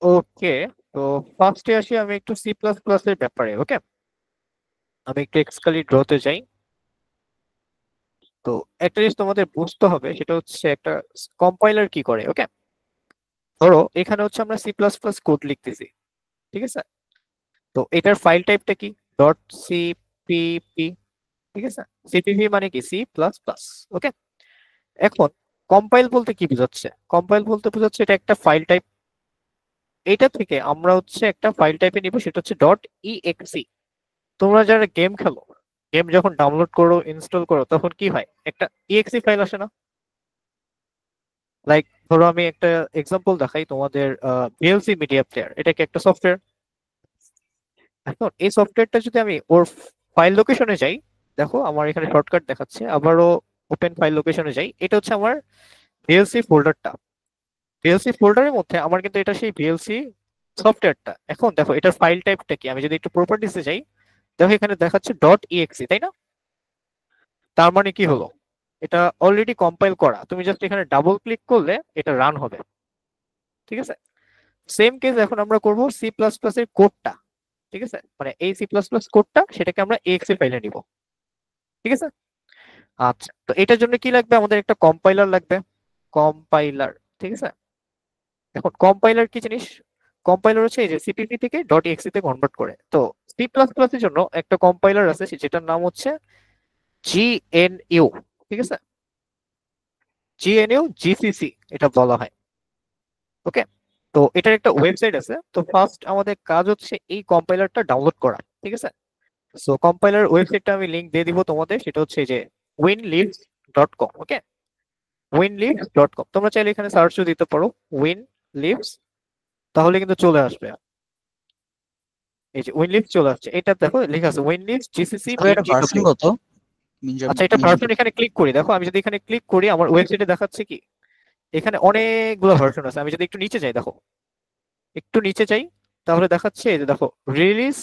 ওকে, তো ফার্স্টে আসি আমি একটু সি প্লাস প্লাস এর ব্যাপারে। ওকে, আমি একটু এক্সকালি ড্রতে যাই। তো একটা জিনিস তোমাদের বুঝতে হবে, সেটা হচ্ছে একটা কম্পাইলার কি করে। ওকে, ধরো এখানে হচ্ছে আমরা সি প্লাস প্লাস কোড লিখতেছি, ঠিক আছে? তো এটার ফাইল টাইপটা কি? ডট সিপিপি, ঠিক আছে? সিপিপি মানে কি? C plus plus. ওকে, এখন কম্পাইল বলতে কি বোঝাচ্ছে? কম্পাইল বলতে বোঝাচ্ছে এটা একটা ফাইল টাইপ। এটা থেকে আমরা হচ্ছে একটা ফাইল টাইপে নিব, সেটা হচ্ছে ডট ইএক্সি। তোমরা যারা গেম খেলো, গেম যখন ডাউনলোড করো ইনস্টল করো তখন কি হয়, একটা ইএক্সি ফাইল আসে না? লাইক ধরো আমি একটা এক্সাম্পল দেখাই তোমাদের। ভিএলসি মিডিয়া প্লেয়ার, এটা কি একটা সফটওয়্যার? এখন এই সফটওয়্যারটা যদি আমি ওর ফাইল লোকেশনে যাই, দেখো আমার এখানে শর্টকাট দেখাচ্ছে, আবারও ওপেন ফাইল লোকেশনে যাই, এটা হচ্ছে আমার ভিএলসি ফোল্ডারটা। ভিএলসি ফোল্ডারের মধ্যে আমার কিন্তু এটা সেই ভিএলসি সফটওয়্যারটা। এখন দেখো এটার ফাইল টাইপটা কি, আমি যদি একটু প্রপার্টিসে যাই, দেখো এখানে দেখাচ্ছে ডট ইএক্সি, তাই না? তার মানে কি হলো, এটা অলরেডি কম্পাইল করা, তুমি জাস্ট এখানে ডাবল ক্লিক করলে এটা রান হবে। ঠিক আছে, সেম কেস এখন আমরা করব সি প্লাস প্লাস এর কোডটা। ঠিক আছে, মানে এই সি প্লাস প্লাস কোডটা সেটাকে আমরা এক্সি ফাইলে নিব। ঠিক আছে, আচ্ছা, তো এটার জন্য কি লাগবে, আমাদের একটা কম্পাইলার লাগবে। কম্পাইলার, ঠিক আছে। এখন কম্পাইলার কি জিনিস? কম্পাইলার হচ্ছে এই যে সিপিপি থেকে ডট এক্সি তে কনভার্ট করে। তো সি প্লাস প্লাস এর জন্য একটা কম্পাইলার আছে যেটার নাম হচ্ছে জিএনইউ। ঠিক আছে, জিএনইউ জিসিসি এটা বলা হয়। ওকে, তো এটার একটা ওয়েবসাইট আছে। তো ফার্স্ট আমাদের কাজ হচ্ছে এই কম্পাইলারটা ডাউনলোড করা। ঠিক আছে, সো কম্পাইলার ওয়েবসাইটটা আমি লিংক দিয়ে দিব তোমাদের, সেটা হচ্ছে এই যে winlibs.com। ওকে, winlibs.com, তোমরা চাইলে এখানে সার্চও দিতে পারো winlibs, তাহলে কিন্তু চলে আসবে। এই যে উইনলিভস চলে আসছে, এটা দেখো লেখা আছে উইনলিভস জিসিসি তবে মিন এটা ভার্সন জিডব্লিউ। কত? আচ্ছা, এটা ভার্সন এখানে ক্লিক করি, দেখো আমি যদি এখানে ক্লিক করি আমার ওয়েবসাইটে দেখাচ্ছে কি, এখানে অনেকগুলো ভার্সন আছে। আমি যদি একটু নিচে যাই, দেখো একটু নিচে যাই, তাহলে দেখাচ্ছে এই যে দেখো রিলিজ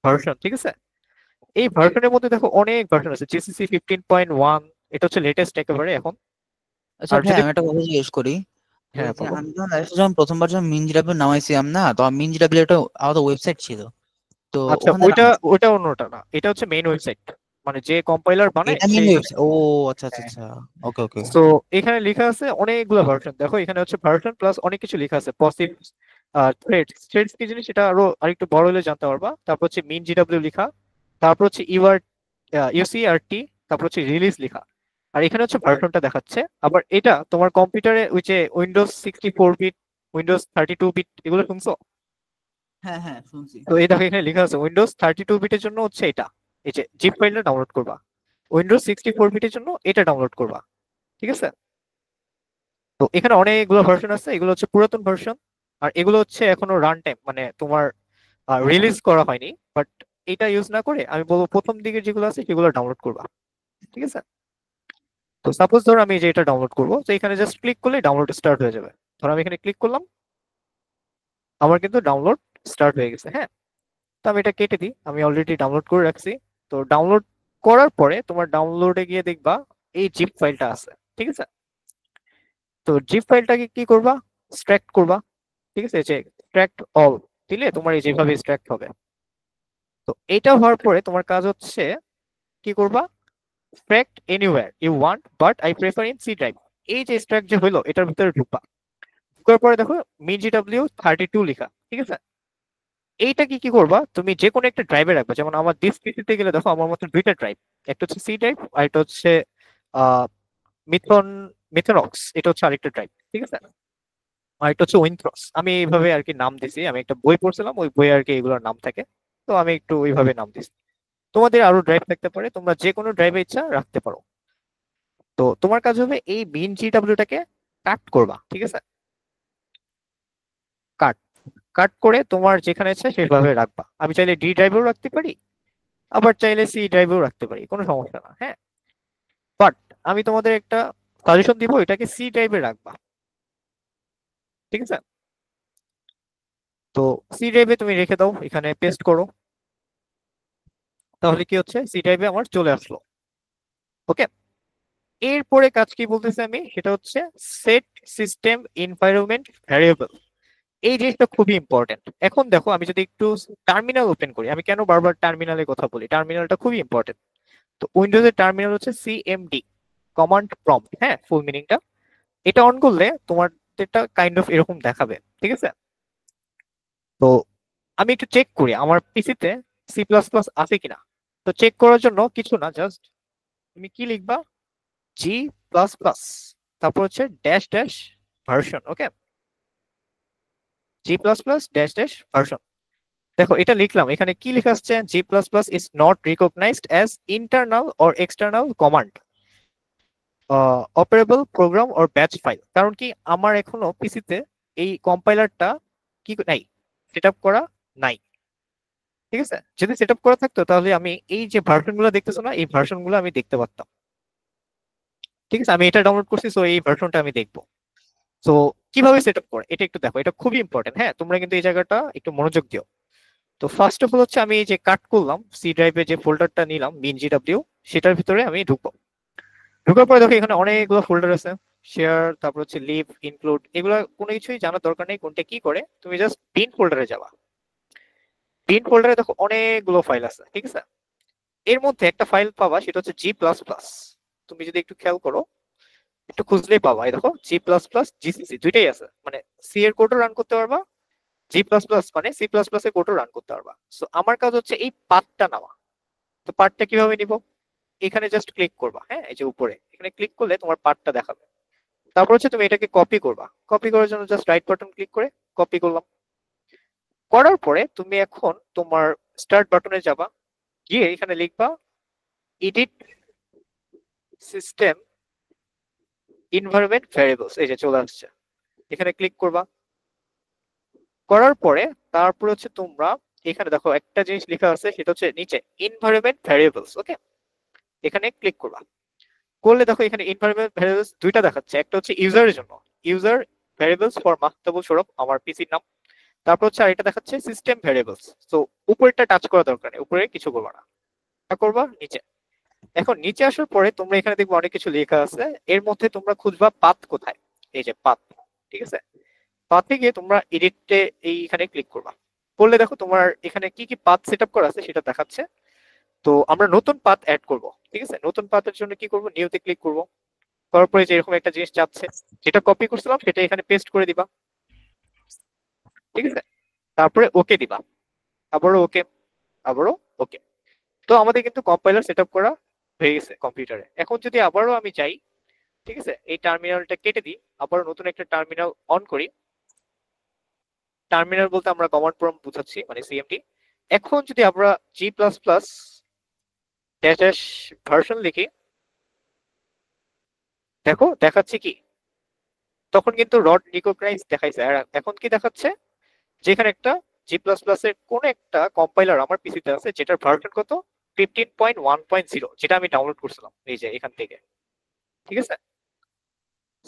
ভার্সন। ঠিক আছে, এই ভার্সনের মধ্যে দেখো অনেক ভার্সন আছে, জিসিসি 15.1, এটা হচ্ছে লেটেস্ট একেবারে এখন। আচ্ছা আর ভাই, যদি, আমি একটা কথা জিজ্ঞেস করি। এই হ্যাঁ যে বলো। আমি যখন প্রথমবার মিনজিডাব্লিউ নামাইছিলাম না, তো মিনজিডাব্লিউ একটা আলাদা ওয়েবসাইট ছিল, তো আচ্ছা, ওখানে ওইটা নামাইছি। ওইটা অন্যটা না, এটা হচ্ছে মেইন ওয়েবসাইট, মানে যে কম্পাইলার বানায় এটা মেন সেই। ওয়েবসাইট? ও আচ্ছা আচ্ছা হ্যাঁ, আচ্ছা। ওকে ওকে। তো এখানে লেখা আছে অনেকগুলো ভার্সন, দেখো এখানে হচ্ছে ভার্সন প্লাস অনেক কিছু লেখা আছে, পসিভ থ্রেডস। থ্রেডস কি জিনিস সেটা আরো আরেকটু বড় হলে জানতে পারবা। তারপর হচ্ছে মিন জিডব্লিউ লেখা, তারপর হচ্ছে ইউসিআরটি, তারপর হচ্ছে রিলিজ লেখা। আর এখানে হচ্ছে ভার্সনটা দেখাচ্ছে। আবার এটা তোমার কম্পিউটারে ওই যে উইন্ডোজ 64 বিট, উইন্ডোজ 32 বিট, এগুলো শুনছো? হ্যাঁ হ্যাঁ, শুনছি। তো এই দেখো এখানে লেখা আছে উইন্ডোজ 32 বিটের জন্য হচ্ছে এটা, এই যে জিপ ফাইলটা ডাউনলোড করবা। উইন্ডোজ 64 বিটের জন্য এটা ডাউনলোড করবা। ঠিক আছে, তো এখানে অনেকগুলো ভার্সন আছে, এগুলো হচ্ছে পুরাতন ভার্সন। আর এগুলো হচ্ছে এখনো রান টাইম, মানে তোমার রিলিজ করা হয়নি। বাট এটা ইউজ না করে আমি বলবো প্রথম দিকে যেগুলো আছে সেগুলো ডাউনলোড করবা। ঠিক আছে, তো সাপোজ ধরো আমি যে এটা ডাউনলোড করবো, তো এখানে জাস্ট ক্লিক করলে ডাউনলোড স্টার্ট হয়ে যাবে। ধরো আমি এখানে ক্লিক করলাম, আমার কিন্তু ডাউনলোড স্টার্ট হয়ে গেছে। হ্যাঁ, তো আমি এটা কেটে দিই, আমি অলরেডি ডাউনলোড করে রাখছি। তো ডাউনলোড করার পরে তোমার ডাউনলোডে গিয়ে দেখবা এই জিপ ফাইলটা আছে। ঠিক আছে, তো জিপ ফাইলটাকে কি করবা, এক্সট্রাক্ট করবা। ঠিক আছে, যে এক্সট্রাক্ট অল দিলে তোমার এই যেভাবে এক্সট্রাক্ট হবে। তো এটা হওয়ার পরে তোমার কাজ হচ্ছে কি করবা, extract anywhere you want but I prefer in C drive. এই যে এক্সট্রাক্ট যে হইলো এটার ভিতরে ঢুকবা। ঢুকার পরে দেখো MinGW32 লেখা। ঠিক আছে, এইটা কি কি করবা, তুমি যে কোনো একটা ড্রাইভে রাখবা। যেমন আমার ডিস্ক পিসিতে গেলে দেখো আমার মতো দুইটা ড্রাইভ, একটা হচ্ছে সি ড্রাইভ আর এটা হচ্ছে আহ মিথন মিথনক্স, এটা হচ্ছে আরেকটা ড্রাইভ। ঠিক আছে, আর এটা হচ্ছে উইনথ্রস। আমি এইভাবে আর কি নাম দিছি, আমি একটা বই পড়ছিলাম, ওই বই আর কি এগুলোর নাম থাকে। তো আমি একটু ওইভাবে নাম দিছি। তোমাদের আরো ড্রাইভ থাকতে পারে, তোমরা যে কোনো ড্রাইভে ইচ্ছা রাখতে পারো। তো তোমার কাজ হবে এই মেইন জিডব্লিউটাকে কাট করবা। ঠিক আছে, কাট কাট করে তোমার যেখানে ইচ্ছা সেভাবে রাখবা। আমি চাইলে ডি ড্রাইভেও রাখতে পারি, আবার চাইলে সি ড্রাইভেও রাখতে পারি, কোনো সমস্যা না। হ্যাঁ, বাট আমি তোমাদের একটা সাজেশন দিব, এটাকে সি ড্রাইভে রাখবা। ঠিক আছে, তো সি ড্রাইভে তুমি রেখে দাও, এখানে পেস্ট করো। তাহলে কি হচ্ছে, সি ড্রাইভে আমার চলে আসলো। ওকে, এরপরে কাজ কি বলতেছে আমি, সেটা হচ্ছে সেট সিস্টেম এনভায়রনমেন্ট ভ্যারিয়েবল। এই জিনিসটা খুবই ইম্পর্টেন্ট। এখন দেখো আমি যদি একটু টার্মিনাল ওপেন করি, আমি কেন বারবার টার্মিনালের কথা বলি, টার্মিনালটা খুবই ইম্পর্টেন্ট। তো উইন্ডোজের টার্মিনাল হচ্ছে সিএমডি, কমান্ড প্রম্পট, হ্যাঁ, ফুল মিনিংটা। এটা অন করলে তোমাদেরটা কাইন্ড অফ এরকম দেখাবে, ঠিক আছে? তো আমি একটু চেক করি আমার পিসিতে সি প্লাস প্লাস আছে কিনা। তো চেক করার জন্য কিছু না, জাস্ট তুমি কি লিখবা, জি প্লাস প্লাস, তারপর হচ্ছে dash dash version. Okay, G plus plus dash dash version. দেখো এটা লিখলাম, এখানে কি লেখা আসছে, G plus plus is not recognized as internal or external command operable program or batch file. কারণ কি, আমার এখনো পিসিতে এই কম্পাইলারটা কি নাই, সেট আপ করা নাই, ঠিক আছে? যদি সেট আপ করা থাকতো তাহলে আমি এই যে ভার্সন গুলো দেখতেছো না, এই ভার্সন গুলো আমি দেখতে পারতাম, ঠিক আছে? আমি এটা ডাউনলোড করছি, সো এই ভার্সনটা আমি দেখবো। তো কিভাবে সেট আপ করে এটা একটু দেখো, এটা খুবই ইম্পর্টেন্ট। হ্যাঁ, তোমরা কিন্তু এই জায়গাটা একটু মনোযোগ দিও। তো ফার্স্ট অফ অল হচ্ছে আমি এই যে কাট করলাম সি ড্রাইভে যে ফোল্ডারটা নিলাম mingw, সেটার ভিতরে আমি ঢুকবো। ঢোকার পরে দেখো এখানে অনেকগুলো ফোল্ডার আছে, শেয়ার, তারপর হচ্ছে লিভ, ইনক্লুড, এগুলো কোনো কিছুই জানার দরকার নেই কোনটা কি করে। তুমি জাস্ট বিন ফোল্ডারে যাবা। বিন ফোল্ডারে দেখো অনেকগুলো ফাইল আছে, ঠিক আছে? এর মধ্যে একটা ফাইল পাবা, সেটা হচ্ছে জি প্লাস প্লাস। তুমি যদি একটু খেয়াল করো, একটু খুঁজলেই পাবা। এই দেখো জি প্লাস প্লাস জিসিসি দুইটাই আছে, মানে সি এর কোডও রান করতে পারবা, জি প্লাস প্লাস মানে সি প্লাস প্লাস এর কোডও রান করতে পারবা। সো আমার কাজ হচ্ছে এই পাথটা নেওয়া। তো পার্টটা কিভাবে নিব, এখানে জাস্ট ক্লিক করবা, হ্যাঁ, এই যে উপরে এখানে ক্লিক করলে তোমার পার্টটা দেখাবে। তারপর হচ্ছে তুমি এটাকে কপি করবা, কপি করার জন্য জাস্ট রাইট বাটন ক্লিক করে কপি করলাম। করার পরে তুমি এখন তোমার স্টার্ট বাটনে যাবা, গিয়ে এখানে লিখবা এডিট সিস্টেম এনভায়রনমেন্ট ভ্যারিয়েবলস, এই যে চলে আসছে, এখানে ক্লিক করবা। করার পরে তারপর হচ্ছে তোমরা এখানে দেখো একটা জিনিস লেখা আছে, সেটা হচ্ছে নিচে এনভায়রনমেন্ট ভ্যারিয়েবলস। ওকে, এখানে ক্লিক করবা। করলে দেখো এখানে এনভায়রনমেন্ট ভ্যারিয়েবলস দুইটা দেখাচ্ছে, একটা হচ্ছে ইউজারের জন্য, user variables for Mahtabul Sourav, আমার পিসির নাম। তারপর হচ্ছে আরেকটা দেখাচ্ছে সিস্টেম ভ্যারিয়েবলস। তো উপরেরটা টাচ করা দরকার নেই, উপরে কিছু করবা না, তা করবা নিচে। এখন নিচে আসার পরে তোমরা এখানে দেখবে অনেক কিছু লেখা আছে, এর মধ্যে তোমরা খুঁজবা পাথ কোথায়, এই যে পাথ, ঠিক আছে? পাথে গিয়ে তোমরা এডিটে এইখানে ক্লিক করবা। করলে দেখো তোমার এখানে কি কি পাথ সেট আপ করা আছে সেটা দেখাচ্ছে। তো আমরা নতুন পাথ অ্যাড করব, ঠিক আছে? নতুন পাথের জন্য কি করব, নিউতে ক্লিক করব। করার পরে যে এরকম একটা জিনিস চাচ্ছে, যেটা কপি করছিলাম সেটা এখানে পেস্ট করে দিবা, ঠিক আছে? তারপরে ওকে দিবা, আবারও ওকে, আবারও ওকে। তো আমাদের কিন্তু কম্পাইলার সেট আপ করা হয়ে গেছে কম্পিউটারে। এখন যদি আবারও আমি যাই, ঠিক আছে, এই টার্মিনালটা কেটে দিই, আবারও নতুন একটা টার্মিনাল অন করি। টার্মিনাল বলতে আমরা কমান্ড প্রম্পট বুঝাচ্ছি, মানে সিএমডি। এখন যদি আমরা জি plus plus dash dash version লিখি, দেখো দেখাচ্ছে কি, তখন কিন্তু রড রিকগনাইজ দেখাইছে। আর এখন কি দেখাচ্ছে, যেখানে একটা জি প্লাস প্লাস এর কোন একটা কম্পাইলার আমার পিসিতে আছে, যেটার ভার্সন কত, 15.1.0, যেটা আমি ডাউনলোড করছিলাম এই যে এখান থেকে, ঠিক আছে?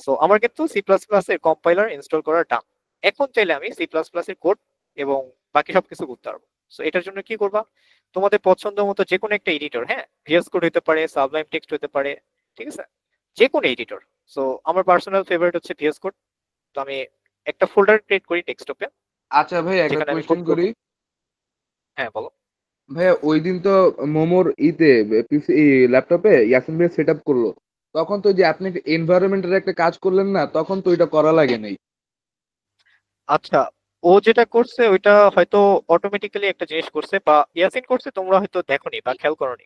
সো আমার কিন্তু সি প্লাস প্লাস এর কম্পাইলার ইনস্টল করা ডান। এখন চাইলে আমি সি প্লাস প্লাস এর কোড এবং বাকি সবকিছু করতে পারবো। সো এটার জন্য কি করবা, তোমাদের পছন্দ মতো যে কোনো একটা এডিটর, হ্যাঁ, ভিএস কোড হতে পারে, সাবলাইম টেক্সট হতে পারে, ঠিক আছে, যে কোনো এডিটর। সো আমার পার্সোনাল ফেভারিট হচ্ছে ভিএস কোড। তো আমি একটা ফোল্ডার ক্রিয়েট করি ডেস্কটপে, আচ্ছা ভাই, একটা যেখানে আমি কোয়েশ্চেন কোড করি। করবো। হ্যাঁ বলো। ভাইয়া ওই দিন তো মোমোর পিসি ল্যাপটপে ইয়াসিন ভাই সেট আপ করলো, তখন তো যে আপনি এনভায়রনমেন্টের একটা কাজ করলেন না, তখন তো ওইটা করা লাগে নাই। আচ্ছা, ও যেটা করছে ওইটা হয়তো অটোমেটিক্যালি একটা জিনিস করছে, বা ইয়াসিন করছে, তোমরা হয়তো দেখোনি বা খেয়াল করোনি,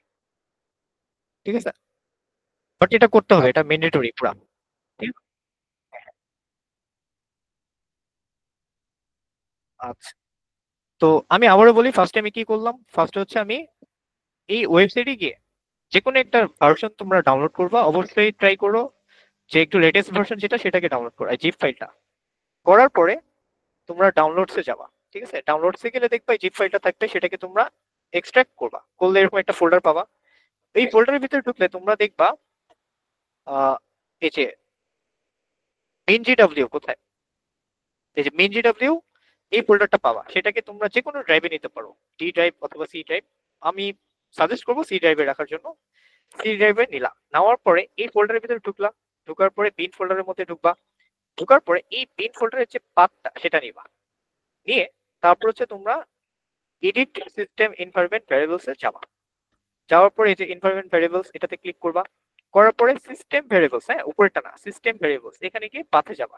ঠিক আছে? বাট এটা করতে হবে, এটা ম্যান্ডেটরি পুরা, ঠিক আছে? আচ্ছা, তো আমি আবারও বলি, ফার্স্টে আমি কি করলাম, ফার্স্টে হচ্ছে আমি এই ওয়েবসাইটে গিয়ে যে কোনো একটা ভার্সন তোমরা ডাউনলোড করবা, অবশ্যই ট্রাই করো যে একটু লেটেস্ট ভার্সন যেটা সেটাকে ডাউনলোড করা, জিপ ফাইলটা। করার পরে তোমরা ডাউনলোডসে যাবা, ঠিক আছে? ডাউনলোডসে গেলে দেখবা জিপ ফাইলটা থাকবে, সেটাকে তোমরা এক্সট্রাক্ট করবা, করলে এরকম একটা ফোল্ডার পাবা। এই ফোল্ডারের ভিতরে ঢুকলে তোমরা দেখবা আহ এই যে mingw কোথায়, এই যে mingw, এই ফোল্ডারটা পাবা, সেটাকে তোমরা যে কোনো ড্রাইভে নিতে পারো, ডি ড্রাইভ অথবা সি ড্রাইভ। আমি সাজেস্ট করবো সি ড্রাইভে রাখার জন্য। সি ড্রাইভে নিলাম, নেওয়ার পরে এই ফোল্ডারের ভিতরে ঢুকলাম। ঢোকার পরে বিন ফোল্ডারের মধ্যে ঢুকবা। ঢোকার পরে এই বিন ফোল্ডারের যে পাথটা সেটা নিবা। নিয়ে তারপর হচ্ছে তোমরা এডিট সিস্টেম এনভায়রনমেন্ট ভ্যারিয়েবলস এ যাওয়ার পরে এই যে এনভায়রনমেন্ট ভ্যারিয়েবলস এটাতে ক্লিক করবা, করার পরে সিস্টেম ভ্যারিয়েবলস, হ্যাঁ উপরেরটা না, সিস্টেম ভ্যারিয়েবলস, এখানে গিয়ে পাথে যাবা,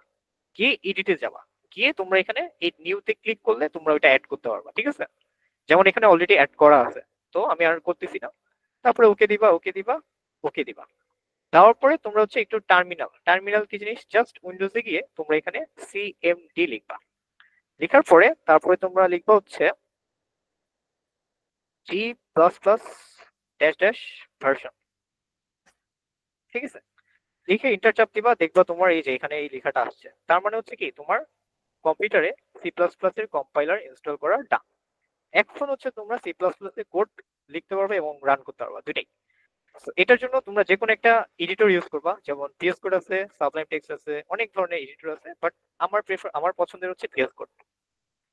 গিয়ে এডিটে যাবা, গিয়ে তোমরা এখানে এই নিউতে ক্লিক করলে তোমরা ওইটা অ্যাড করতে পারবা। ঠিক আছে, যেমন এখানে অলরেডি অ্যাড করা আছে, তো আমি আর করতেছি না। তারপরে ওকে দিবা, ওকে দিবা, ওকে দিবা। দেওয়ার পরে তোমরা হচ্ছে একটু টার্মিনাল, টার্মিনাল কি জিনিস, জাস্ট উইন্ডোজে গিয়ে তোমরা এখানে সিএমডি লিখবা। লেখার পরে তারপরে তোমরা লিখবা হচ্ছে জি plus plus dash dash version. ঠিক আছে, লিখে ইন্টার চাপ দিবা, দেখবা তোমার এই যে এখানে এই লেখাটা আসছে, তার মানে হচ্ছে কি তোমার কম্পিউটারে সি প্লাস প্লাস এর কম্পাইলার ইনস্টল করা ডান। এখন হচ্ছে তোমরা সি প্লাস প্লাস এর কোড লিখতে পারবে এবং রান করতে পারবা দুইটাই। So, এটার জন্য তোমরা যে কোনো একটা এডিটর ইউজ করবা, যেমন পিএস কোড আছে, সাবলাইম টেক্সট আছে, অনেক ধরনের এডিটর আছে, বাট আমার পছন্দের হচ্ছে পিএস কোড।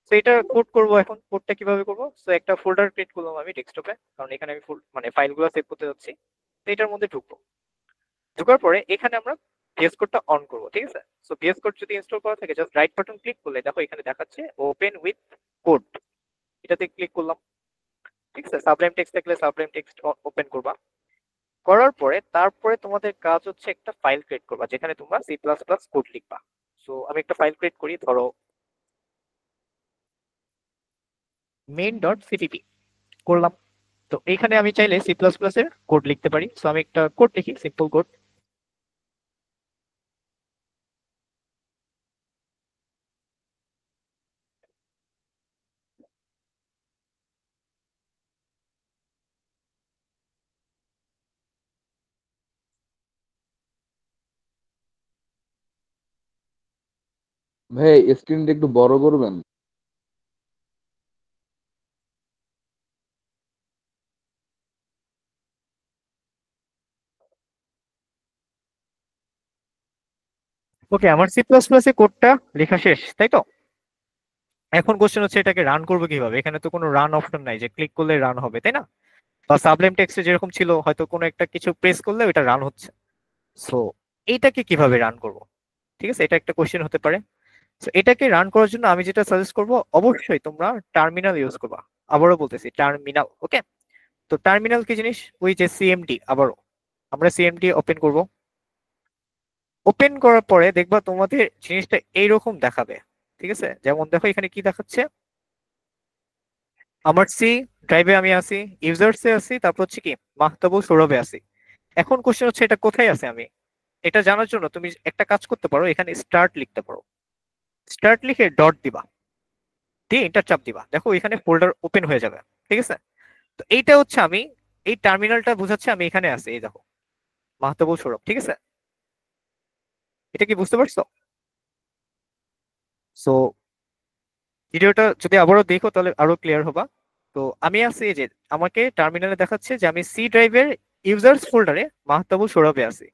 তো এটা কোড করবো, এখন কোডটা কিভাবে করবো, তো একটা ফোল্ডার ক্রিয়েট করলাম আমি ডেস্কটপে, কারণ এখানে আমি মানে ফাইলগুলো সেভ করতে যাচ্ছি। তো এটার মধ্যে ঢুকবো, ঢোকার পরে এখানে আমরা ভিএস কোডটা অন করবো। ঠিক আছে, সো ভিএস কোড যদি ইনস্টল করা থাকে জাস্ট রাইট বাটন ক্লিক করলে দেখো এখানে দেখাচ্ছে ওপেন উইথ কোড, এটাতে ক্লিক করলাম। ঠিক আছে, সাবলাইম টেক্সট থাকলে সাবলাইম টেক্সট ওপেন করবা, করার পরে তারপরে তোমাদের কাজ হচ্ছে একটা ফাইল ক্রিয়েট করবা যেখানে তোমরা সি প্লাস প্লাস কোড লিখবা। সো আমি একটা ফাইল ক্রিয়েট করি, ধরো main.cpp করলাম। তো এখানে আমি চাইলে সি প্লাস প্লাস এর কোড লিখতে পারি, সো আমি একটা কোড লিখি, সিম্পল কোড। ভাই স্ক্রিনটা একটু বড় করবেন। ওকে, আমার সি প্লাস প্লাস এর কোডটা লেখা শেষ, তাই তো? এখন কোশ্চেন হচ্ছে এটাকে রান করবো কিভাবে, এখানে তো কোনো রান অপশন নাই যে ক্লিক করলে রান হবে, তাই না? বা সাবলাইম টেক্সটে যেরকম ছিল হয়তো কোনো একটা কিছু প্রেস করলে ওটা রান হচ্ছে। সো এইটাকে কিভাবে রান করব? ঠিক আছে, এটা একটা কোশ্চেন হতে পারে। সো এটাকে রান করার জন্য আমি যেটা সাজেস্ট করব, অবশ্যই তোমরা টার্মিনাল ইউজ করবা। আবারও বলতেছি টার্মিনাল, ওকে? তো টার্মিনাল কি জিনিস, ওই যে সিএমডি, আবারও আমরা সিএমডি ওপেন করব। ওপেন করার পরে দেখবা তোমাদের জিনিসটা এইরকম দেখাবে। ঠিক আছে, যেমন দেখো এখানে কি দেখাচ্ছে, আমার সি ড্রাইভে আমি আছি, ইউজার্সে আছি, তারপর হচ্ছে কি মাহতাবুল সৌরভে আছি। এখন কোশ্চেন হচ্ছে এটা কোথায় আছে, আমি এটা জানার জন্য তুমি একটা কাজ করতে পারো, এখানে স্টার্ট লিখতে পারো, স্টার্ট লিখে ডট দিবা, দিয়ে এন্টার চাপ দিবা, দেখো এখানে ফোল্ডার ওপেন হয়ে যাবে। ঠিক আছে, তো এইটা হচ্ছে আমি, এই টার্মিনালটা বোঝাচ্ছে আমি এখানে আছি, এই দেখো মাহতাবুল সৌরভ। ঠিক আছে, এটা কি বুঝতে পারছো? সো ভিডিওটা যদি আবারও দেখো তাহলে আরো ক্লিয়ার হবা। তো আমি আছি এই যে, আমাকে টার্মিনালে দেখাচ্ছে যে আমি সি ড্রাইভের ইউজার্স ফোল্ডারে মাহতাবুল সৌরভে আছি।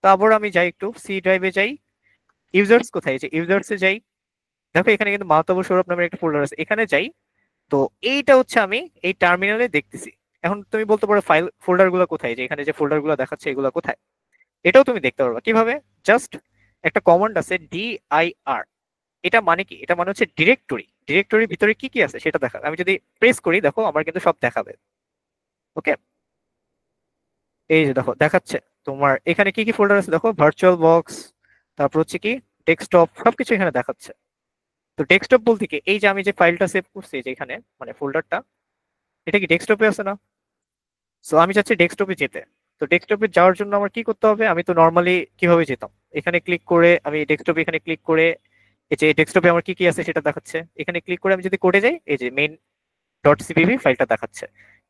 তো আবার আমি যাই, একটু সি ড্রাইভে যাই, ইউজার্স কোথায়, যে ইউজার্সে যাই, দেখো এখানে কিন্তু মাহতাবুল সৌরভ নামের একটা ফোল্ডার আছে, এখানে যাই। তো এইটা হচ্ছে আমি এই টার্মিনালে দেখতেছি। এখন তুমি বলতে পারো ফাইল ফোল্ডার গুলো কোথায়, যে এখানে যে ফোল্ডার গুলো দেখাচ্ছে এগুলো কোথায়, এটাও তুমি দেখতে পারবা কিভাবে, জাস্ট একটা কমান্ড আছে ডিআইআর। এটা মানে কি, এটা মানে হচ্ছে ডিরেক্টরি, ডিরেক্টরির ভিতরে কি কি আছে সেটা দেখাবে। আমি যদি প্রেস করি দেখো আমার কিন্তু সব দেখাবে। ওকে, এই যে দেখো দেখাচ্ছে তোমার এখানে কি কি ফোল্ডার আছে, দেখো ভার্চুয়াল বক্স, তারপর হচ্ছে কি ডেস্কটপ, সবকিছু এখানে দেখাচ্ছে। তো ডেস্কটপ বলতে কি, এই যে আমি যে ফাইলটা সেভ করছি যে এখানে মানে ফোল্ডারটা, এটা কি ডেস্কটপে আছে না? সো আমি চাচ্ছি ডেস্কটপে যেতে। তো ডেস্কটপে যাওয়ার জন্য আমার কি করতে হবে, আমি তো নর্মালি কিভাবে যেতাম, এখানে ক্লিক করে আমি ডেস্কটপে, এখানে ক্লিক করে এই যে ডেস্কটপে আমার কি কি আছে সেটা দেখাচ্ছে, এখানে ক্লিক করে আমি যদি কোডে যাই এই যে মেইন ডট সিপিপি ফাইলটা দেখাচ্ছে।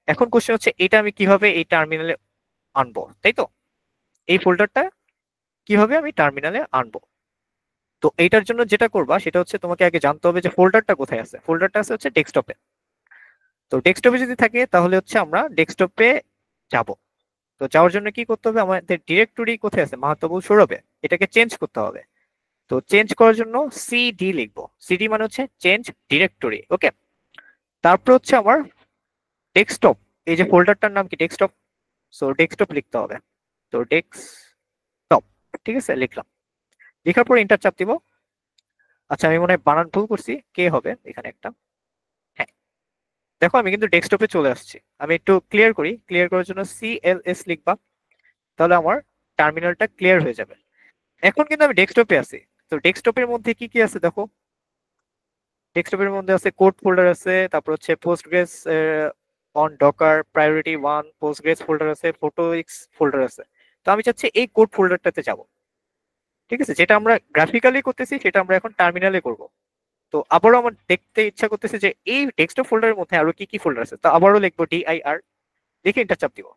এখন কোশ্চেন হচ্ছে এটা আমি কিভাবে এই টার্মিনালে আনবো, তাই তো? এই ফোল্ডারটা কিভাবে আমি টার্মিনালে আনবো? তো এইটার জন্য যেটা করবা সেটা হচ্ছে তোমাকে আগে জানতে হবে যে ফোল্ডারটা কোথায় আছে। ফোল্ডারটা আছে হচ্ছে ডেস্কটপে। তো ডেস্কটপে যদি থাকে তাহলে হচ্ছে আমরা ডেস্কটপে যাব। তো যাওয়ার জন্য কি করতে হবে, আমাদের ডিরেক্টরি কোথায় আছে, মাহতাবুল সৌরভে, এটাকে চেঞ্জ করতে হবে। তো চেঞ্জ করার জন্য সিডি লিখবো, সিডি মানে হচ্ছে চেঞ্জ ডিরেক্টরি। ওকে, তারপর হচ্ছে আমার ডেস্কটপ, এই যে ফোল্ডারটার নাম কি ডেস্কটপ, সো ডেস্কটপ লিখতে হবে। তো ডেস্কটপ, ঠিক আছে লিখলাম, লেখার পর এন্টার চাপ দিব। আচ্ছা আমি মনে হয় বানান ভুল করছি, কে হবে এখানে একটা। হ্যাঁ, দেখো আমি কিন্তু ডেস্কটপে চলে আসছি। আমি একটু ক্লিয়ার করি, ক্লিয়ার করার জন্য CLS লিখবা, তাহলে আমার টার্মিনালটা ক্লিয়ার হয়ে যাবে। এখন কিন্তু আমি ডেস্কটপে আছি। তো ডেস্কটপের মধ্যে কি কি আছে দেখো। ডেস্কটপের মধ্যে আছে কোড ফোল্ডার আছে, তারপর হচ্ছে Postgres on Docker priority 1, Postgres folder আছে, ফটোএক্স ফোল্ডার আছে। তো আমি চাচ্ছি এই কোড ফোল্ডারটাতে যাব। ঠিক আছে, যেটা আমরা গ্রাফিক্যালি করতেছি সেটা আমরা এখন টার্মিনালে করব। তো আবারও আমার দেখতে ইচ্ছা করতেছে যে এই ডেস্কটপ ফোল্ডারের মধ্যে আরো কি কি ফোল্ডার আছে। তো আবারও লিখবো DIR, দেখে এন্টার চাপ দিব।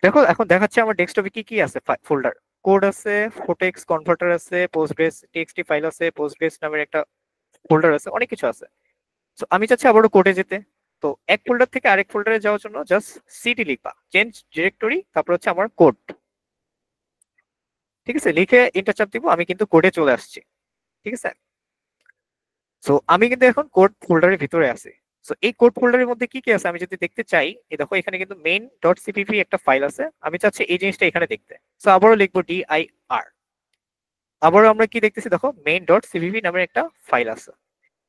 দেখো এখন দেখাচ্ছে আমার ডেস্কটপে কি কি আছে ফোল্ডার। কোড আছে, ফটোএক্স কনভার্টার আছে, পোস্টগ্রেস টিএক্সটি ফাইল আছে, পোস্টগ্রেস নামের একটা ফোল্ডার আছে, অনেক কিছু আছে। তো আমি চাচ্ছি আবারও কোডে যেতে। তো এক ফোল্ডার থেকে আরেক ফোল্ডারে যাওয়ার জন্য জাস্ট সিডি লিখবা, চেঞ্জ ডিরেক্টরি, তারপর হচ্ছে আমার কোড। ঠিক আছে, লিখে এন্টার চাপ দিব, আমি কিন্তু কোডে চলে আসছি। ঠিক আছে, সো আমি কিন্তু এখন কোড ফোল্ডারের ভিতরে আছি। সো এই কোড ফোল্ডারের মধ্যে কি কি আছে আমি যদি দেখতে চাই, এই দেখো এখানে কিন্তু মেইন ডট সিপিপি একটা ফাইল আছে, আমি চাচ্ছি এই জিনিসটা এখানে দেখতে। সো আবারও লিখবো DIR। আবারও আমরা কি দেখতেছি দেখো, মেইন ডট সিপিপি নামের একটা ফাইল আছে।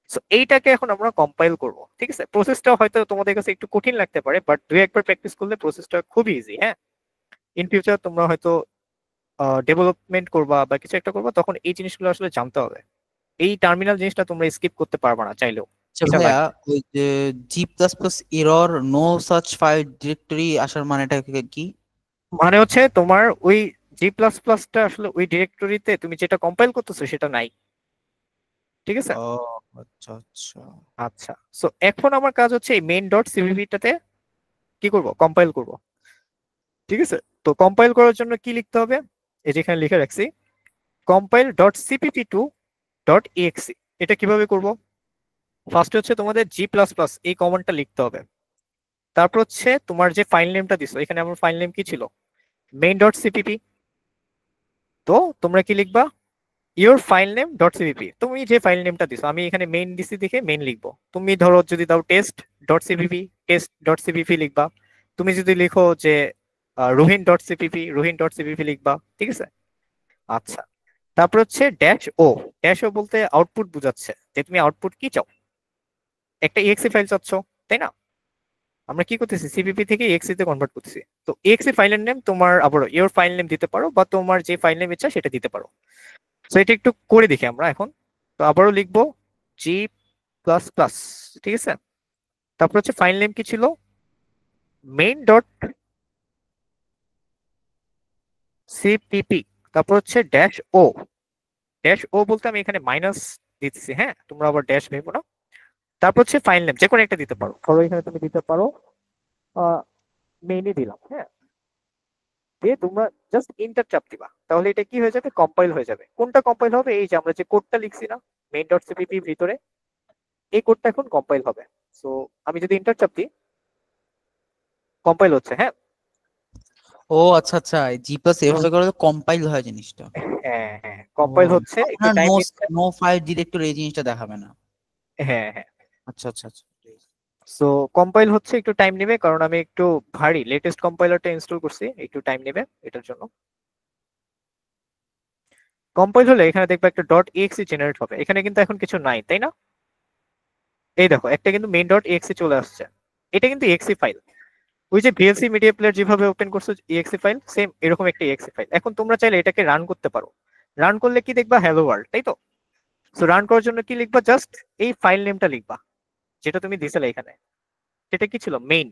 সো এইটাকে এখন আমরা কম্পাইল করব। ঠিক আছে, প্রসেসটা হয়তো তোমাদের কাছে একটু কঠিন লাগতে পারে, বাট দুই একবার প্র্যাকটিস করলে প্রসেসটা খুবই ইজি। হ্যাঁ, ইন ফিউচার তোমরা হয়তো ডেভেলপমেন্ট করবা বা কিছু একটা করবা, তখন এই জিনিসগুলো আসলে জানতে হবে। এই টার্মিনাল জিনিসটা তোমরা স্কিপ করতে পারবা না চাইলেও, আচ্ছা এটা ভাইয়া, লাগবে। ওই যে G++ error no such file directory আসার মানেটা কি? মানে হচ্ছে তোমার ওই G++টা আসলে ওই ডিরেক্টরিতে তুমি যেটা কম্পাইল করতেছো সেটা নাই। ঠিক আছে, ও আচ্ছা আচ্ছা। আচ্ছা। সো এখন আমার কাজ হচ্ছে এই মেইন ডট সিপিপিটাতে কি করব, কম্পাইল করব। ঠিক আছে, তো কম্পাইল করার জন্য কি লিখতে হবে, এই যেখানে লিখে রাখছি compile dot CPP to dot exe। এটা কিভাবে করব, ফার্স্ট হচ্ছে তোমাদের G++ এই কমান্ডটা লিখতে হবে। তারপর হচ্ছে তোমার যে ফাইল নেমটা দিছো, এখানে আমার ফাইল নেম কি ছিল, মেইন ডট সিপিপি। তো তোমরা কি লিখবা, your file name dot CPP. তুমি যে ফাইল নেমটা দিছো, আমি এখানে মেইন দিছি দেখে মেইন লিখবো। তুমি ধরো যদি দাও test dot CPP, test dot CPP লিখবা। তুমি যদি লিখো যে Ruhin dot CPP, Ruhin dot CPP লিখবা। ঠিক আছে, আচ্ছা। তারপর হচ্ছে ড্যাশ ও। ড্যাশ ও বলতে আউটপুট বোঝাচ্ছে যে তুমি আউটপুট কি চাও, একটা exe ফাইল চাচ্ছ, তাই না। আমরা কি করতেছি, সিপিপি থেকে exe তে কনভার্ট করতেছি। তো exe ফাইলের নেম তোমার আবারও ইওর ফাইল নেম দিতে পারো, বা তোমার যে ফাইল নেম ইচ্ছা সেটা দিতে পারো। তো এটা একটু করে দেখি আমরা এখন। তো আবারও লিখবো G++। ঠিক আছে, তারপর হচ্ছে ফাইল নেম কি ছিল, মেইন ডট সিপিপি। তারপর হচ্ছে ড্যাশ ও। ড্যাশ ও বলতে আমি এখানে মাইনাস দিতেছি, হ্যাঁ তোমরা আবার ড্যাশ ভেবো না। তারপর হচ্ছে ফাইল নেম যে কোনো একটা দিতে পারো, ধরো এখানে তুমি দিতে পারো মেইনই দিলাম, হ্যাঁ। দিয়ে তোমরা জাস্ট ইন্টার চাপ দিবা, তাহলে এটা কি হয়ে যাবে, কম্পাইল হয়ে যাবে। কোনটা কম্পাইল হবে, এই যে আমরা যে কোডটা লিখছি না মেইন ডট সিপিপি ভিতরে, এই কোডটা এখন কম্পাইল হবে। সো আমি যদি ইন্টার চাপ দিই, কম্পাইল হচ্ছে, হ্যাঁ। ও আচ্ছা আচ্ছা, G+ এভাবে করে কম্পাইল হয় জিনিসটা। হ্যাঁ হ্যাঁ, ও, কম্পাইল হচ্ছে, একটু আপনার টাইম নো নিচ্ছে। নো ফাইল ডিরেক্টরি এই জিনিসটা দেখাবে না। হ্যাঁ হ্যাঁ, আচ্ছা আচ্ছা আচ্ছা। সো কম্পাইল হচ্ছে, একটু টাইম নেবে কারণ আমি একটু ভারী লেটেস্ট কম্পাইলারটা ইনস্টল করছি, একটু টাইম নেবে এটার জন্য। কম্পাইল হলে এখানে দেখবে একটা ডট exe জেনারেট হবে, এখানে কিন্তু এখন কিছু নাই, তাই না। এই দেখো একটা কিন্তু মেইন ডট exe চলে আসছে, এটা কিন্তু exe ফাইল। ওই যে ভিএলসি মিডিয়া প্লেয়ার যেভাবে ওপেন করছো exe ফাইল, সেম এরকম একটা exe ফাইল। এখন তোমরা চাইলে এটাকে রান করতে পারো। রান করলে কি দেখবা, হ্যালো ওয়ার্ল্ড, তাই তো। সো রান করার জন্য কি লিখবা, জাস্ট এই ফাইল নেমটা লিখবা যেটা তুমি দিছিলে এখানে, সেটা কি ছিল, মেইন।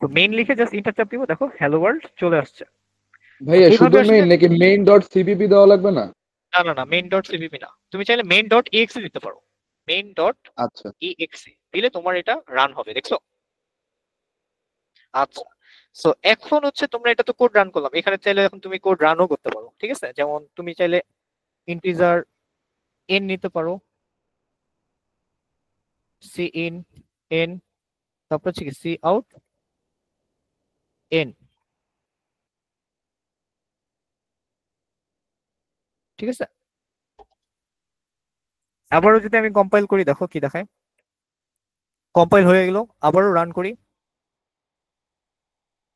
তো মেইন লিখে জাস্ট ইন্টার চাপ দিব, দেখো হ্যালো ওয়ার্ল্ড চলে আসছে। তো ভাইয়া এইভাবে শুধু আসলে, মেইন নাকি মেইন ডট সিপিপি দেওয়া লাগবে না? না না না, মেইন ডট সিপিপি না, তুমি চাইলে মেইন ডট exe দিতে পারো। মেইন ডট আচ্ছা, exe দিলে তোমার এটা রান হবে, দেখছো। আচ্ছা, সো এখন হচ্ছে তোমরা এটা তো কোড রান করলাম, এখানে চাইলে এখন তুমি কোড রানও করতে পারো। ঠিক আছে, যেমন তুমি চাইলে ইন্টিজার এন নিতে পারো, সি ইন এন, তারপর হচ্ছে কি সি আউট এন। ঠিক আছে, আবারও যদি আমি কম্পাইল করি, দেখো কি দেখায়, কম্পাইল হয়ে গেল। আবারও রান করি,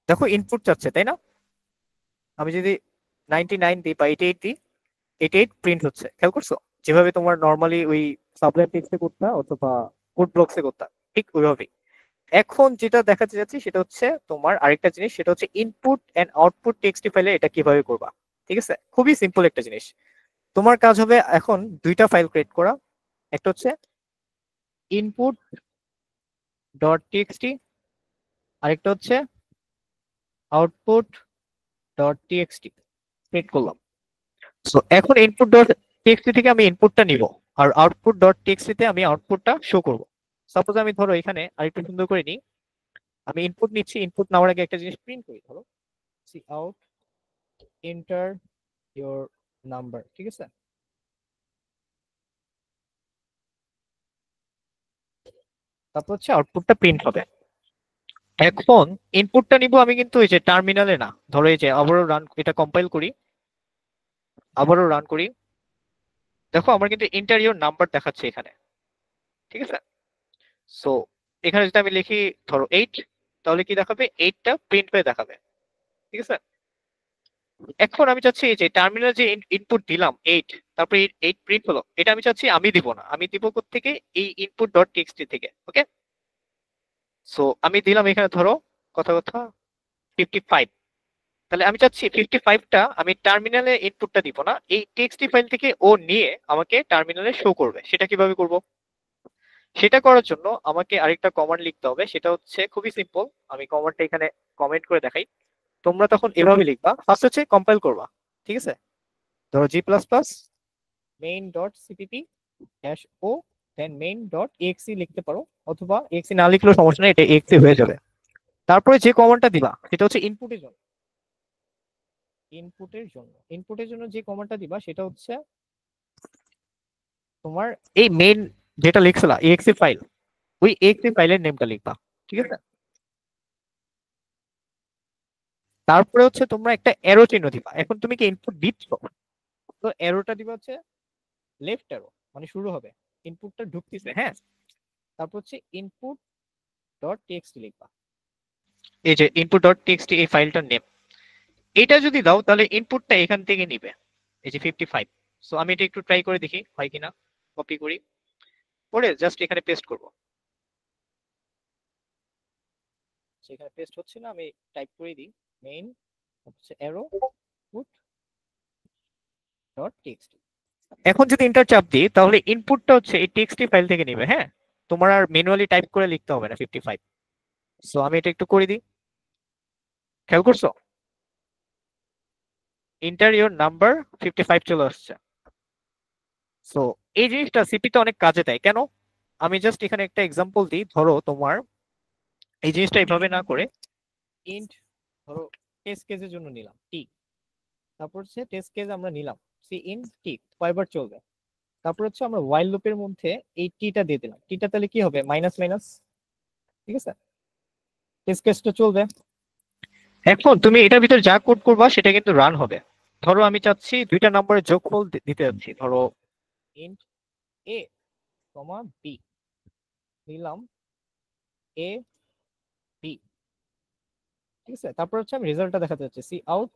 দেখো ইনপুট চাচ্ছে, তাই না। আমি যদি 99 দিই বা 88 দিই, 88 প্রিন্ট হচ্ছে, খেয়াল করছো? যেভাবে তোমার নর্মালি ওই সাবলাইম টেক্সটে করতা অথবা কোড ব্লকসে করতা, ঠিক ওইভাবেই। এখন যেটা দেখাতে যাচ্ছি সেটা হচ্ছে তোমার আরেকটা জিনিস, সেটা হচ্ছে ইনপুট এন্ড আউটপুট টেক্সটি ফাইলে এটা কিভাবে করবা। ঠিক আছে, খুবই সিম্পল একটা জিনিস। তোমার কাজ হবে এখন দুইটা ফাইল ক্রিয়েট করা। একটা হচ্ছে ইনপুট ডট টিএক্সটি, আরেকটা হচ্ছে আউটপুট ডট টিএক্সটি ক্রিয়েট করলাম। সো এখন ইনপুট ডট টিএক্সটি থেকে আমি ইনপুটটা নিব, আর আউটপুট ডট টিএক্সটি তে আমি আউটপুটটা শো করব। সাপোজ আমি ধরো এখানে আরেকটু সুন্দর করে নিই, আমি ইনপুট নিচ্ছি, ইনপুট নেওয়ার আগে একটা জিনিস প্রিন্ট করি, ধরো cout enter your number, ঠিক আছে? তারপর হচ্ছে আউটপুটটা প্রিন্ট হবে। এখন ইনপুটটা নিব আমি কিন্তু এই যে টার্মিনালে না, ধরো এই যে আবারও রান, এটা কম্পাইল করি, আবারও রান করি, দেখো আমার কিন্তু এন্টার ইওর নাম্বার দেখাচ্ছে এখানে, ঠিক আছে? সো এখানে যদি আমি লিখি ধরো 8, তাহলে কি দেখাবে? 8টা প্রিন্ট হয়ে দেখাবে, ঠিক আছে? এখন আমি চাচ্ছি এই যে টার্মিনাল যে ইনপুট দিলাম 8, তারপরে 8 প্রিন্ট হলো, এটা আমি চাচ্ছি আমি দিব না, আমি দিব থেকে এই ইনপুট ডট টিএক্সটি থেকে। ওকে, সো আমি দিলাম এখানে ধরো কথা কথা 55, তাহলে আমি চাচ্ছি 55টা আমি টার্মিনালে ইনপুটটা দিব না, এই টিএক্সটি ফাইল থেকে ও নিয়ে আমাকে টার্মিনালে শো করবে। সেটা কিভাবে করব? সেটা করার জন্য আমাকে আরেকটা কমান্ড লিখতে হবে, সেটা হচ্ছে খুবই সিম্পল। আমি কমান্ডটা এখানে কমেন্ট করে দেখাই। তোমরা তখন এভাবে লিখবা, ফার্স্ট হচ্ছে কম্পাইল করবা, ঠিক আছে? ধরো G plus plus main dot CPP dash O then main dot exe লিখতে পারো, অথবা এক্সি না লিখলেও সমস্যা নেই, এটা এক্সি হয়ে যাবে। তারপরে যে কমান্ডটা দিবা সেটা হচ্ছে ইনপুটের জন্য, ইনপুটের জন্য যে কমান্ডটা দিবা সেটা হচ্ছে তোমার এই মেইন যেটা লিখছিলা এক্সি ফাইল, ওই এক্সি ফাইলের নেমটা লিখবা, ঠিক আছে? তারপরে হচ্ছে তোমরা একটা এরো চিহ্ন দিবা। এখন তুমি কি ইনপুট দিচ্ছ, তো এরোটা দিবা হচ্ছে লেফট এরো, মানে শুরু হবে, ইনপুটটা ঢুকতেছে, হ্যাঁ। তারপর হচ্ছে ইনপুট ডট টিএক্সটি লিখবা, এই যে ইনপুট ডট টিএক্সটি এই ফাইলটার নেম। এটা যদি দাও তাহলে ইনপুটটা এখান থেকে নিবে, এই যে 55। সো আমি এটা একটু ট্রাই করে দেখি হয় কিনা। কপি করি, করে জাস্ট এখানে পেস্ট করব। সেখানে পেস্ট হচ্ছে না, আমি টাইপ করে দিই মেইন হচ্ছে এরো পুট ডট টিএক্সটি। এখন যদি এন্টার চাপ দিই তাহলে ইনপুটটা হচ্ছে এই টিএক্সটি ফাইল থেকে নিবে, হ্যাঁ। তোমার আর ম্যানুয়ালি টাইপ করে লিখতে হবে না 55। সো আমি এটা একটু করে দিই, খেয়াল করছো? এন্টার ইওর নাম্বার 55 চলে আসছে। সো এই জিনিসটা সিপিতে অনেক কাজে দেয়। কেন? আমি জাস্ট এখানে একটা এক্সাম্পল দিই। ধরো তোমার এই জিনিসটা এইভাবে না করে ইন্ট ধরো টেস্ট কেসের জন্য নিলাম টি, তারপর হচ্ছে টেস্ট কেস আমরা নিলাম সি ইন টি, কয়বার চলবে। তারপর হচ্ছে আমরা ওয়াইল লুপের মধ্যে এই টিটা দিয়ে দিলাম, টিটা তাহলে কি হবে? মাইনাস মাইনাস, ঠিক আছে? টেস্ট কেসটা চলবে। এখন তুমি এটার ভিতর যা কোড করবা সেটা কিন্তু রান হবে। ধরো আমি চাচ্ছি দুইটা নম্বরের যোগফল দিতে যাচ্ছি, ধরো ইন্ট এ কমা বি, নিলাম এ বি, ঠিক আছে? তারপর হচ্ছে আমি রেজাল্টটা দেখাতে যাচ্ছি সি আউট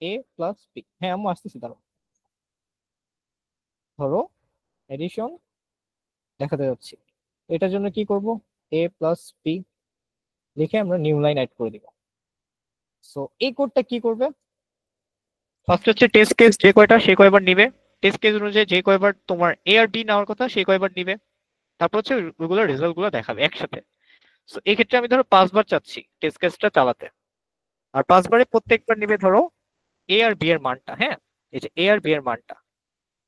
এ প্লাস বি। হ্যাঁ আমি আসতেছি, ধরো ধরো এডিশন দেখাতে যাচ্ছি। এটার জন্য কি করব? এ প্লাস বি লিখে আমরা নিউ লাইন অ্যাড করে দিব। সো এই কোডটা কি করবে? ফার্স্ট হচ্ছে টেস্ট কেস যে কয়টা সে কয়বার নিবে, টেস্ট কেস অনুযায়ী যে কয়বার তোমার এ আর বি নেওয়ার কথা সে কয়বার নিবে, তারপর হচ্ছে ওইগুলো রেজাল্ট গুলো দেখাবে একসাথে। সো এই ক্ষেত্রে আমি ধরো 5বার চাচ্ছি টেস্ট কেসটা চালাতে, আর 5বারে প্রত্যেকবার নিবে ধরো এ আর বি এর মানটা, হ্যাঁ। এই যে এ আর বি এর মানটা,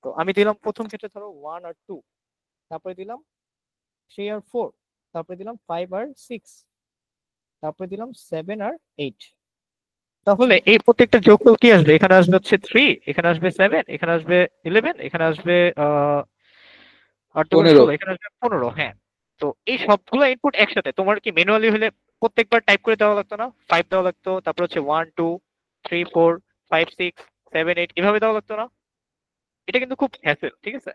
তো আমি দিলাম প্রথম ক্ষেত্রে ধরো 1 আর 2, তারপরে দিলাম 3 আর 4, তারপরে দিলাম 5 আর 6, তারপরে দিলাম 7 আর 8। তাহলে এই প্রত্যেকটা যোগফল কি আসবে? এখানে আসবে হচ্ছে 3, এখানে আসবে 7, এখানে আসবে 11, এখানে আসবে 15। 16, এখানে আসবে 15, হ্যাঁ। তো এই সবগুলো ইনপুট একসাথে তোমার কি ম্যানুয়ালি হলে প্রত্যেকবার টাইপ করে দেওয়া লাগতো না? 5 দেওয়া লাগতো, তারপর হচ্ছে 1 2 3 4 5 6 7 8 এভাবে দেওয়া লাগতো না? এটা কিন্তু খুব হ্যাসেল, ঠিক আছে?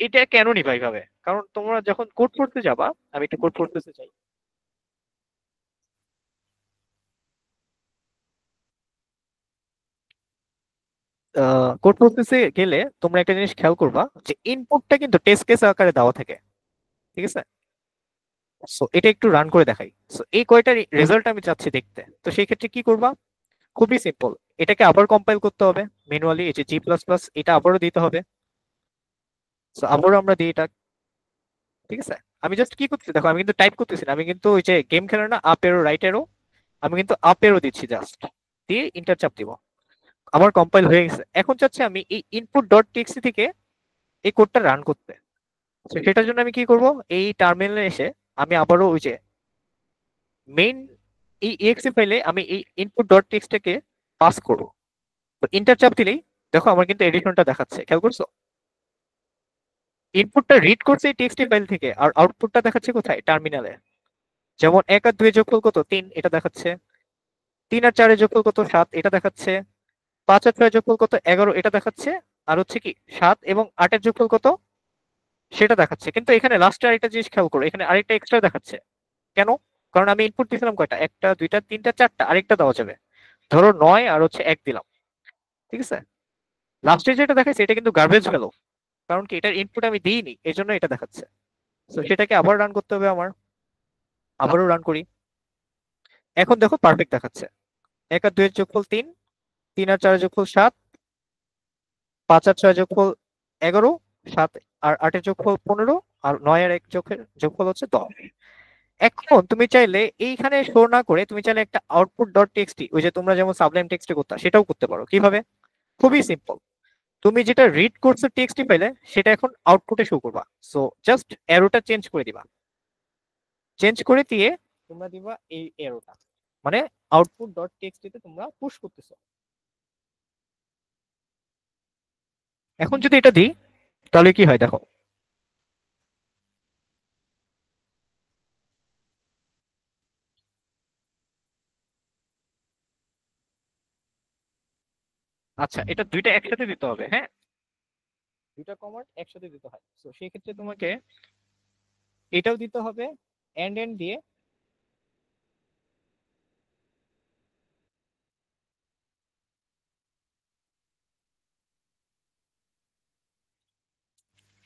এটা কেন নিবা এইভাবে? কারণ তোমরা যখন কোড করতে যাবা, আমি একটু কোড করতেতে চাই। কোড প্রসেসে গেলে তোমরা একটা জিনিস খেয়াল করবা যে ইনপুটটা কিন্তু টেস্ট কেস আকারে দেওয়া থাকে, ঠিক আছে? সো এটা একটু রান করে দেখাই। সো এই কয়টা রেজাল্ট আমি চাচ্ছি দেখতে, তো সেই ক্ষেত্রে কি করবা? খুবই সিম্পল, এটাকে আবার কম্পাইল করতে হবে ম্যানুয়ালি, এই যে G++, এটা আবারও দিতে হবে। সো আবারও আমরা দিই এটা, ঠিক আছে? আমি জাস্ট কি করতেছি দেখো, আমি কিন্তু টাইপ করতেছি না, আমি কিন্তু ওই যে গেম খেলে না আপ এরো রাইট এরো, আমি কিন্তু আপ এরো দিচ্ছি, জাস্ট দিয়ে ইন্টার চাপ দিব। আমার কম্পাইল হয়ে গেছে। এখন চাচ্ছি আমি এই ইনপুট ডট টিএক্সটি থেকে এই কোডটা রান করতে। তো সেটার জন্য আমি কি করব, এই টার্মিনালে এসে আমি আবারও ওই যে মেইন এই exe ফাইলে আমি এই ইনপুট ডট টিএক্সটিকে পাস করব। তো ইন্টার চাপ দিলেই দেখো আমার কিন্তু এডিশনটা দেখাচ্ছে, খেয়াল করছো? ইনপুটটা রিড করছে এই টেক্সটি ফাইল থেকে, আর আউটপুটটা দেখাচ্ছে কোথায়? টার্মিনালে। যেমন 1 আর 2 যোগফল কত? 3, এটা দেখাচ্ছে। 3 আর 4 যোগফল কত? 7, এটা দেখাচ্ছে। 5 আর 6 যোগফল কত? 11, এটা দেখাচ্ছে। আর হচ্ছে কি 7 এবং 8 এর যোগফল কত? সেটা দেখাচ্ছে। কিন্তু এখানে লাস্টে আরেকটা জিনিস খেয়াল করো, এখানে আরেকটা এক্সট্রা দেখাচ্ছে। কেন? কারণ আমি ইনপুট দিয়েছিলাম কয়টা? 1টা 2টা 3টা 4টা, আরেকটা দেওয়া যাবে। ধরো 9 আর হচ্ছে 1 দিলাম, ঠিক আছে? লাস্টে যেটা দেখাচ্ছে এটা কিন্তু গার্বেজ ভ্যালু, কারণ কি এটার ইনপুট আমি দিইনি, এই জন্য এটা দেখাচ্ছে। তো সেটাকে আবার রান করতে হবে আমার। আবারও রান করি। এখন দেখো পারফেক্ট দেখাচ্ছে। 1 আর 2 এর যোগফল 3, 3 আর 4 এর যোগফল 7, 5 আর 6 যোগফল 11, 7 আর 8 এর যোগফল 15, আর 9 আর 1 যোগফল হচ্ছে 10। এখন তুমি চাইলে এইখানে শো না করে তুমি চাইলে একটা আউটপুট ডট টেক্সটি, ওই যে তোমরা যেমন সাবলাইম টেক্সটে করতে, সেটাও করতে পারো। কিভাবে? খুবই সিম্পল। তুমি যেটা রিড করছো টেক্সটি ফাইলে সেটা এখন আউটপুটে শো করবা। সো জাস্ট অ্যারোটা চেঞ্জ করে দিবা, চেঞ্জ করে দিয়ে তোমরা দিবা এই অ্যারোটা, মানে আউটপুট ডট টেক্সটিতে তোমরা পুশ করতেছো। এখন যদি এটা দিই তাহলে কি হয় দেখো। আচ্ছা, এটা দুইটা একসাথে দিতে হবে, হ্যাঁ, দুইটা কমান্ড একসাথে দিতে হয়। তো সেই ক্ষেত্রে তোমাকে এটাও দিতে হবে, এন্ড এন্ড দিয়ে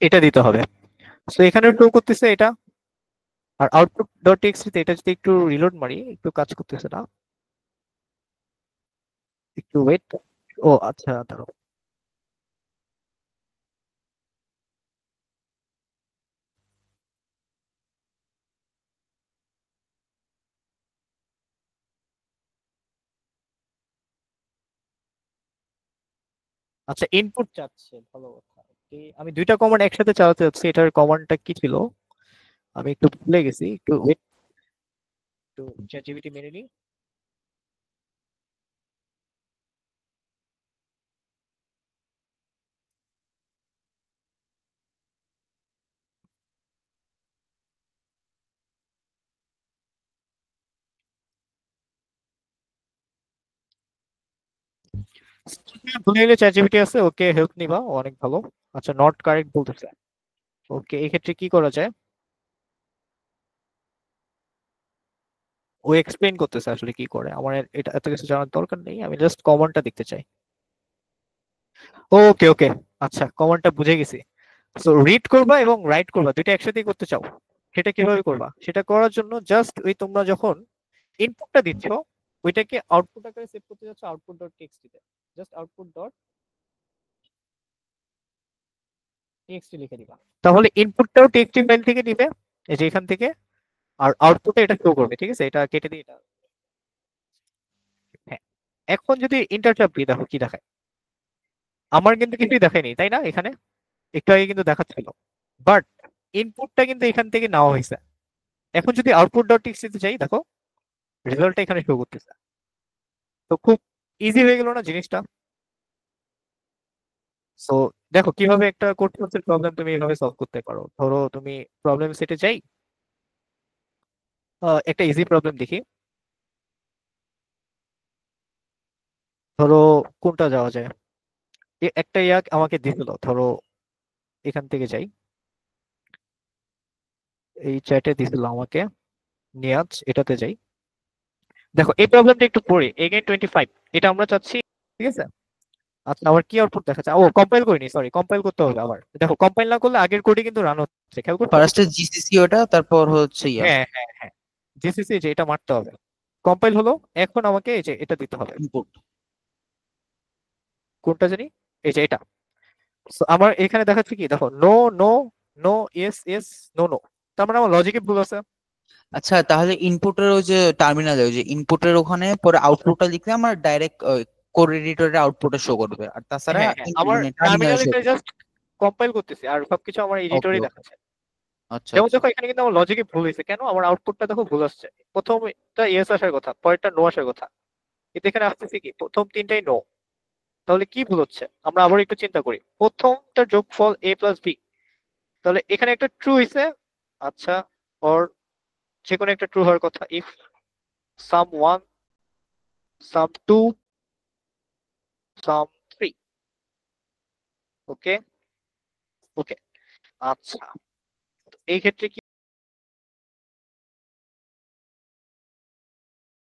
এটা দিতে হবে। তো এখানে শো করতেছে এটা, আর আউটপুট ডট টেক্সট এটা যদি একটু রিলোড মারি, একটু কাজ করতেছে না, একটু ওয়েট। ও আচ্ছা, দাঁড়াও। আচ্ছা, ইনপুট চাচ্ছে, ভালো কথা। আমি দুইটা কমান্ড একসাথে চালাতে যাচ্ছি, এটার কমান্ডটা কি ছিল আমি একটু ভুলে গেছি, একটু ওয়েট, একটু চ্যাট জিপিটি মেরে নিই। ভুলে গেলে চ্যাট জিপিটি আছে, ওকে হেল্প নিবা, ও অনেক ভালো। আচ্ছা, নট কারেক্ট বলতেছে। ওকে, এই ক্ষেত্রে কি করা যায়? ও এক্সপ্লেইন করতেছে আসলে কি করে, আমার এটা এত কিছু জানার দরকার নেই, আমি জাস্ট কমান্ডটা দেখতে চাই। ওকে ওকে, আচ্ছা কমান্ডটা বুঝে গেছি। সো রিড করবা এবং রাইট করবা দুইটা একসাথেই করতে চাও, সেটা কিভাবে করবা? সেটা করার জন্য জাস্ট ওই তোমরা যখন ইনপুটটা দিচ্ছ ওইটাকে আউটপুট আকারে সেভ করতে যাচ্ছ আউটপুট ডট টেক্সটি তে, জাস্ট আউটপুট ডট টেক্সটি লিখে দিবা, তাহলে ইনপুটটাও টেক্সটি ফাইল থেকে নিবে, এই যে এখান থেকে, আর আউটপুটে এটা শো করবে, ঠিক আছে? এটা কেটে দিই এটা। হ্যাঁ, এখন যদি ইন্টার চাপ দিই দেখো কি দেখায়। আমার কিন্তু কিছুই দেখায়নি, তাই না? এখানে একটু আগে কিন্তু দেখাচ্ছিল, বাট ইনপুটটা কিন্তু এখান থেকে নেওয়া হয়েছে। এখন যদি আউটপুট ডট টেক্সটি চাই দেখো, রেজাল্টটা এখানে শো করতেছে। তো খুব ইজি হয়ে গেল না জিনিসটা? সো দেখো কিভাবে একটা কোড ফোর্সের প্রবলেম তুমি এভাবে সলভ করতে পারো। ধরো তুমি প্রবলেম সেটে যাই, একটা ইজি প্রবলেম দেখি। ধরো কোনটা যাওয়া যায়, একটা আমাকে দিছিল, ধরো এখান থেকে যাই, এই চ্যাটে দিছিল আমাকে, নিয়াজ, এটাতে যাই। দেখো এই প্রবলেমটা একটু পড়ি, এগেইন 25, এটা আমরা চাচ্ছি, ঠিক আছে? আচ্ছা আবার কি আউটপুট দেখাচ্ছে? ও কম্পাইল করিনি, সরি, কম্পাইল করতে হবে আবার। দেখো কম্পাইল না করলে আগের কোডই কিন্তু রান হচ্ছে, খেয়াল করছো? ফার্স্টে জিসিসি ওটা, তারপর হচ্ছে হ্যাঁ হ্যাঁ হ্যাঁ, জিসিসি যে এটা মারতে হবে। কম্পাইল হলো, এখন আমাকে এই যে এটা দিতে হবে। ইনপুট। কোনটা জানি, এই যে এটা। So, আমার এখানে দেখাচ্ছে কি, দেখো no no no, yes yes, no no. তার মানে আমার লজিকে ভুল আছে। আচ্ছা, তাহলে ইনপুটের ওই যে টার্মিনালে ওই যে ইনপুটের ওখানে পরে আউটপুটটা লিখলে আমার ডাইরেক্ট কোড এডিটরে আউটপুটে শো করবে, আর তাছাড়া হ্যাঁ হ্যাঁ, আমার মানে টার্মিনালে টার্মিনালে শো করবে। জাস্ট কম্পাইল করতেছি আর সবকিছু আমার ওকে, এডিটরই দেখাচ্ছে। আচ্ছা যেমন আচ্ছা। দেখো এখানে কিন্তু আমার লজিকে ভুল হয়েছে, কেন আমার আউটপুটটা দেখো ভুল আসছে। প্রথমটা ইয়েস আসার কথা, পরেরটা নো আসার কথা, কিন্তু এখানে আসতেছে কি প্রথম তিনটাই নো। তাহলে কি ভুল হচ্ছে, আমরা আবার একটু চিন্তা করি। প্রথমটা যোগফল a প্লাস বি, তাহলে এখানে একটা ট্রু হইছে। আচ্ছা, অর যে কোনো একটা ট্রু হওয়ার কথা, if some one, some two, some three. Okay okay, আচ্ছা, এই ক্ষেত্রে কি